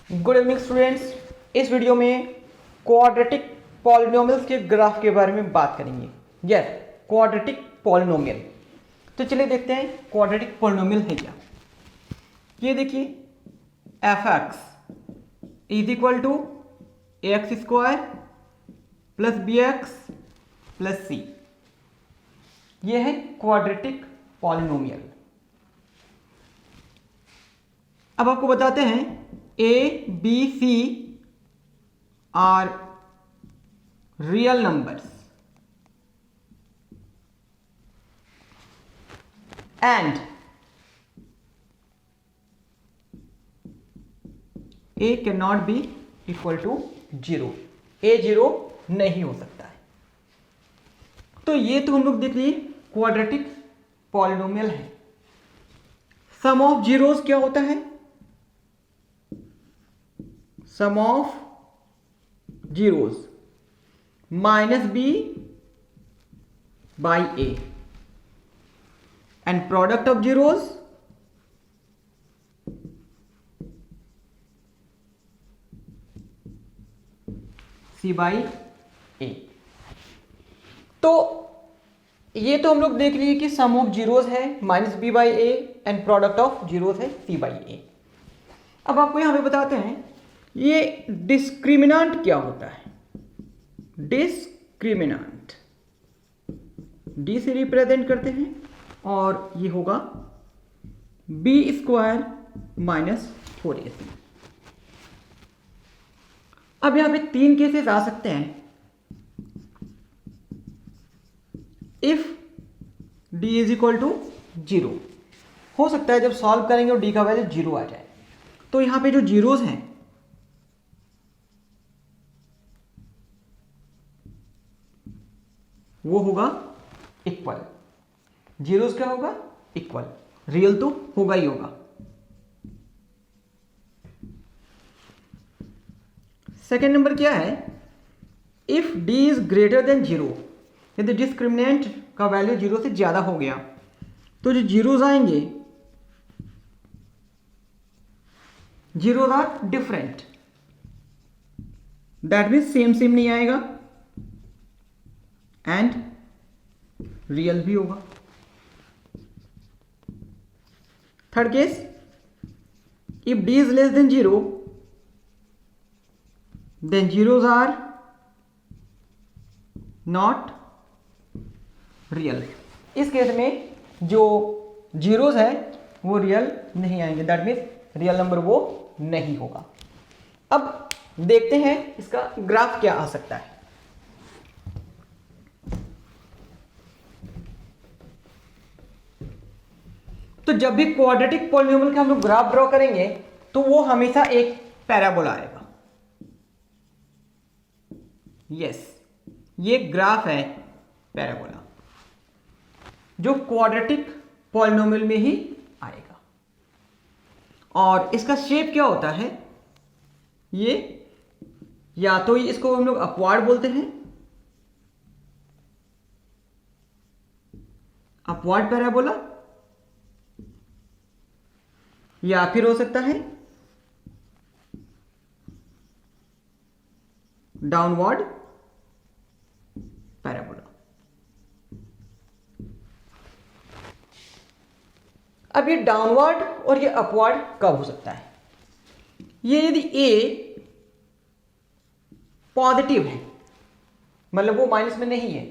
Good evening students. इस video में quadratic polynomials के ग्राफ के बारे में बात करेंगे। Yes, quadratic polynomial. तो चलिए देखते हैं क्वाड्रेटिक पॉलिनोमियल है क्या। ये देखिए f x is equal to a x square plus b x plus c. ये है क्वाड्रेटिक पॉलिनोमियल। अब आपको बताते हैं a b c are real numbers and a can not be equal to zero. A zero नहीं हो सकता है। तो ये तो हम लोग देख लिए क्वाड्रेटिक पॉलिनोमियल है। सम ऑफ जीरोस क्या होता है? Sum of zeros minus b by a and product of zeros c by a. तो ये तो हम लोग देख लिए कि सम ऑफ जीरोस है minus b by a and product of zeros है सी बाई ए। अब आपको यहां पे बताते हैं ये डिस्क्रिमिनेंट क्या होता है। डिस्क्रिमिनेंट डी से रिप्रेजेंट करते हैं और ये होगा बी स्क्वायर माइनस 4ac। अब यहां पे तीन केसेस आ सकते हैं। If D is equal to zero, हो सकता है जब सॉल्व करेंगे और डी का वैल्यू जीरो आ जाए। तो यहां पे जो जीरोस हैं वो होगा इक्वल। जीरोस क्या होगा? इक्वल। रियल तो होगा ही होगा। सेकेंड नंबर क्या है? If D is greater than zero, यदि डिस्क्रिमिनेंट का वैल्यू जीरो से ज्यादा हो गया तो जो जीरोस आएंगे zeros are different. That means same same नहीं आएगा एंड रियल भी होगा। Third case, if D is less than zero then zeros are not real. इस केस में जो जीरोस है वो रियल नहीं आएंगे। दैट मीन्स रियल नंबर वो नहीं होगा। अब देखते हैं इसका ग्राफ क्या आ सकता है। तो जब भी क्वाड्रेटिक पॉलिनोमियल का हम लोग ग्राफ ड्रॉ करेंगे तो वो हमेशा एक पैराबोला आएगा। यस, ये ग्राफ है पैराबोला जो क्वाड्रेटिक पॉलिनोमियल में ही आएगा। और इसका शेप क्या होता है? ये या तो इसको हम लोग अपवार्ड बोलते हैं, अपवार्ड पैराबोला, या फिर हो सकता है डाउनवर्ड पैराबोला। अब ये डाउनवर्ड और ये अपवर्ड कब हो सकता है? ये यदि ए पॉजिटिव है, मतलब वो माइनस में नहीं है।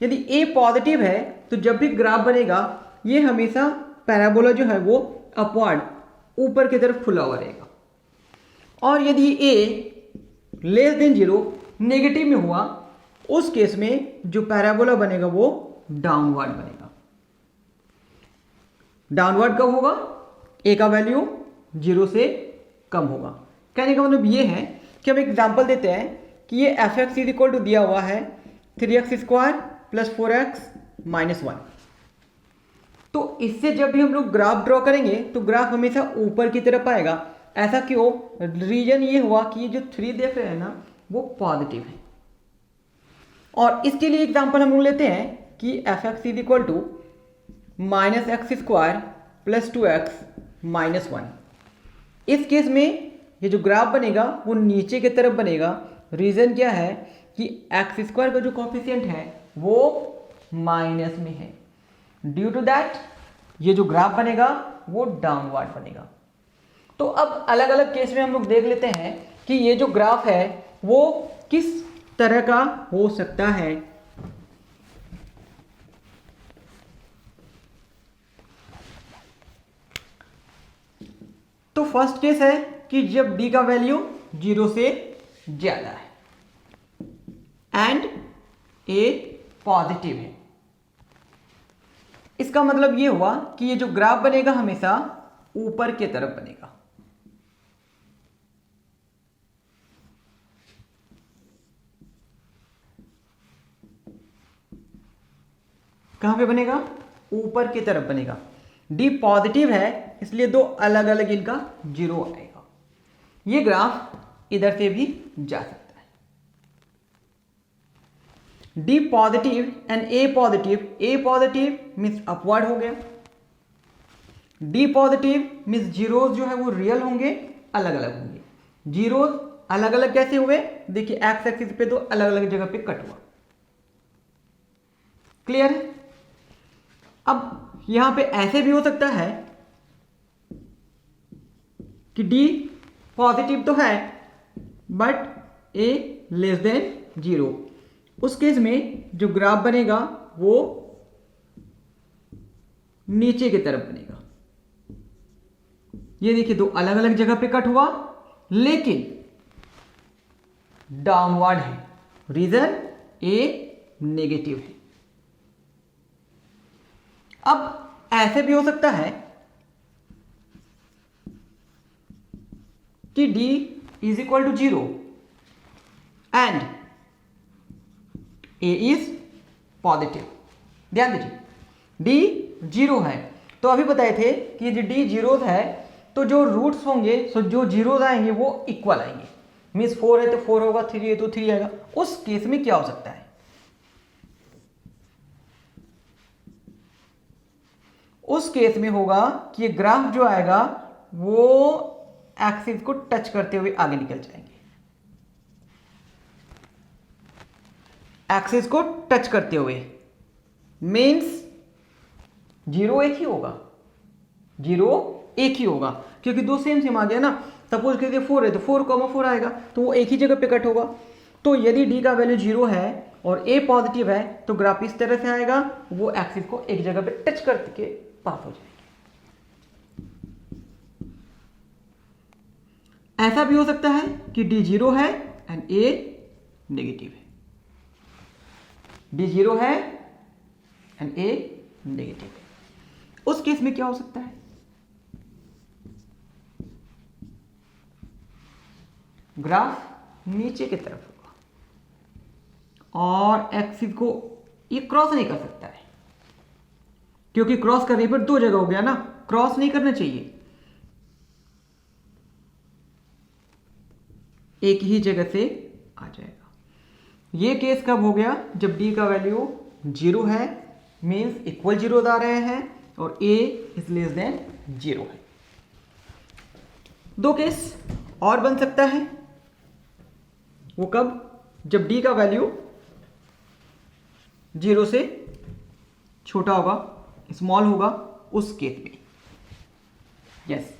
यदि ए पॉजिटिव है तो जब भी ग्राफ बनेगा ये हमेशा पैराबोला जो है वो अपवर्ड ऊपर की तरफ खुला हुआ रहेगा। और यदि ए लेस देन जीरो नेगेटिव में हुआ उस केस में जो पैराबोला बनेगा वो डाउनवर्ड बनेगा। डाउनवर्ड कब होगा? ए का वैल्यू जीरो से कम होगा। कहने का मतलब ये है कि हम एग्जांपल देते हैं कि ये F x is equal to दिया हुआ है 3x square plus 4x minus 1। तो इससे जब भी हम लोग ग्राफ ड्रॉ करेंगे तो ग्राफ हमेशा ऊपर की तरफ आएगा। ऐसा क्यों? रीजन ये हुआ कि ये जो 3 देख रहे हैं ना वो पॉजिटिव है। और इसके लिए एग्जांपल हम लोग लेते हैं कि F x is equal to minus X square plus 2x minus 1। इस केस में ये जो ग्राफ बनेगा वो नीचे की तरफ बनेगा। रीज़न क्या है कि एक्स स्क्वायर का जो कॉफिशिएंट है वो माइनस में है। ड्यू टू दैट ये जो ग्राफ बनेगा वो डाउनवर्ड बनेगा। तो अब अलग अलग केस में हम लोग देख लेते हैं कि ये जो ग्राफ है वो किस तरह का हो सकता है। तो फर्स्ट केस है कि जब d का वैल्यू 0 से ज्यादा है एंड a पॉजिटिव है। इसका मतलब ये हुआ कि ये जो ग्राफ बनेगा हमेशा ऊपर की तरफ बनेगा। कहां पे बनेगा? ऊपर की तरफ बनेगा। d पॉजिटिव है इसलिए दो अलग अलग इनका जीरो आएगा। ये ग्राफ इधर से भी जा सकता है। d positive and a positive means upward हो गया। d पॉजिटिव मीन्स जीरोस जो है वो रियल होंगे, अलग अलग होंगे। जीरोस अलग अलग कैसे हुए? देखिए एक्स एक्सिस पे तो अलग अलग जगह पे कट हुआ। क्लियर है? अब यहां पे ऐसे भी हो सकता है कि d पॉजिटिव तो है बट a लेस देन 0। उस केस में जो ग्राफ बनेगा वो नीचे की तरफ बनेगा। ये देखिए दो अलग अलग जगह पे कट हुआ लेकिन डाउनवर्ड है। रीजन a नेगेटिव है। अब ऐसे भी हो सकता है कि d is equal to 0 and a is positive. ध्यान दीजिए d 0 है तो अभी बताए थे कि यदि d 0 है तो जो रूट्स होंगे सो जो जीरोज आएंगे वो इक्वल आएंगे। मीन्स 4 है तो 4 होगा, 3 है तो 3 आएगा। उस केस में क्या हो सकता है? उस केस में होगा कि ये ग्राफ जो आएगा वो एक्सिस को टच करते हुए आगे निकल जाएंगे। एक्सिस को टच करते हुए मीन्स जीरो एक ही होगा, जीरो एक ही होगा क्योंकि दो सेम आ गया ना। सपोज करिए 4 है तो 4,4 आएगा तो वो एक ही जगह पे कट होगा। तो यदि d का वैल्यू 0 है और a पॉजिटिव है तो ग्राफ इस तरह से आएगा, वो एक्सिस को एक जगह पे टच करके पास हो जाएगी। ऐसा भी हो सकता है कि d 0 है एंड a नेगेटिव है। d 0 है एंड a नेगेटिव है। उस केस में क्या हो सकता है? ग्राफ नीचे की तरफ होगा और एक्सिस को ये क्रॉस नहीं कर सकता है क्योंकि क्रॉस करने पर दो जगह हो गया ना, क्रॉस नहीं करना चाहिए। एक ही जगह से आ जाएगा। ये केस कब हो गया? जब d का वैल्यू 0 है मीन्स इक्वल जीरोज आ रहे हैं और a इज लेस देन 0 है। दो केस और बन सकता है। वो कब? जब d का वैल्यू 0 से छोटा होगा, स्मॉल होगा, उस केस में। Yes,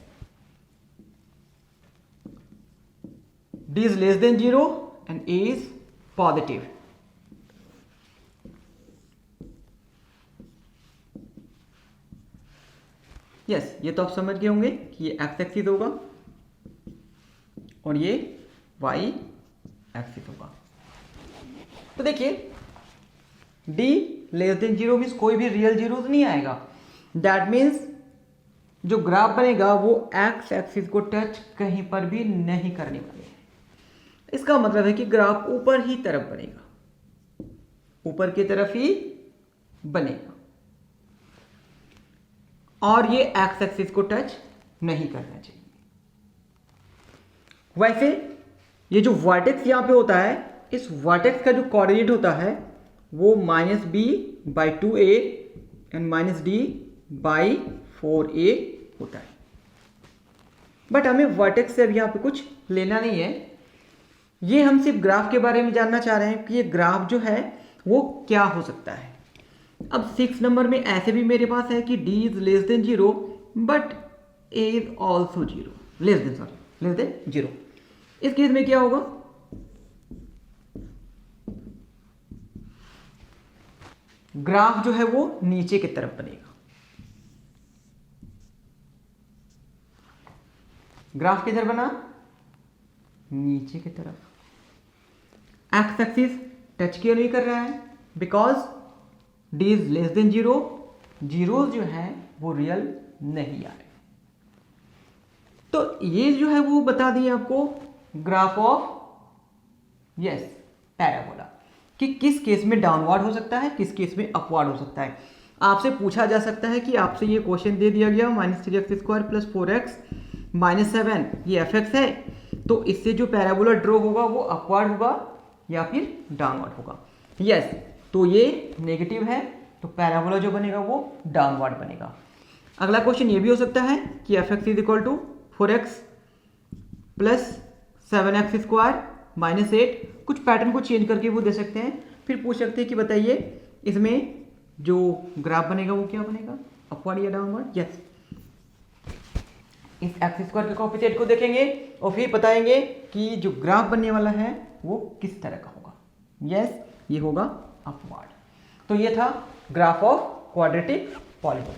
d is less than 0 and a is positive। Yes, ये तो आप समझ गए होंगे कि ये एक्स एक्सिस होगा और ये वाई एक्सिस होगा। तो देखिए d लेस देन 0 मीन्स कोई भी रियल जीरोस नहीं आएगा। दैट मीन्स जो ग्राफ बनेगा वो एक्स एक्सिस को टच कहीं पर भी नहीं करने वाले हैं। इसका मतलब है कि ग्राफ ऊपर ही तरफ बनेगा, ऊपर की तरफ ही बनेगा और ये एक्स एक्सिस को टच नहीं करना चाहिए। वैसे ये जो वर्टेक्स यहां पे होता है, इस वर्टेक्स का जो कोऑर्डिनेट होता है वो -b/2a एंड -d/4a होता है। बट हमें वर्टेक्स से अभी यहाँ पे कुछ लेना नहीं है, ये हम सिर्फ ग्राफ के बारे में जानना चाह रहे हैं कि ये ग्राफ जो है वो क्या हो सकता है। अब 6 नंबर में ऐसे भी मेरे पास है कि d is less then 0 but a is also 0, less than 0। इस केस में क्या होगा, ग्राफ जो है वो नीचे की तरफ बनेगा। ग्राफ किधर बना, नीचे की तरफ। एक्स एक्सिस टच क्यों नहीं कर रहा है, because D is less then 0, zero जो है वो रियल नहीं आ रहे। तो ये जो है वो बता दिए आपको ग्राफ ऑफ यस पैराबोला कि किस केस में डाउनवर्ड हो सकता है, किस केस में अपवर्ड हो सकता है। आपसे पूछा जा सकता है कि आपसे ये क्वेश्चन दे दिया गया -3x² + 4x -7 ये fx है, तो इससे जो पैराबोला ड्रॉ होगा वो अपवर्ड होगा या फिर डाउनवर्ड होगा। यस, तो ये नेगेटिव है तो पैराबोला जो बनेगा वो डाउनवर्ड बनेगा। अगला क्वेश्चन ये भी हो सकता है कि fx = 4x + 7x² -8, कुछ पैटर्न को चेंज करके वो दे सकते हैं। फिर पूछ सकते हैं कि बताइए इसमें जो ग्राफ बनेगा वो क्या बनेगा, अपवर्ड या डाउनवर्ड। यस, इस x² के कोएफिशिएंट को देखेंगे और फिर बताएंगे कि जो ग्राफ बनने वाला है वो किस तरह का होगा। यस, ये होगा अपवर्ड। तो ये था ग्राफ ऑफ क्वाड्रेटिक पॉलीगॉन।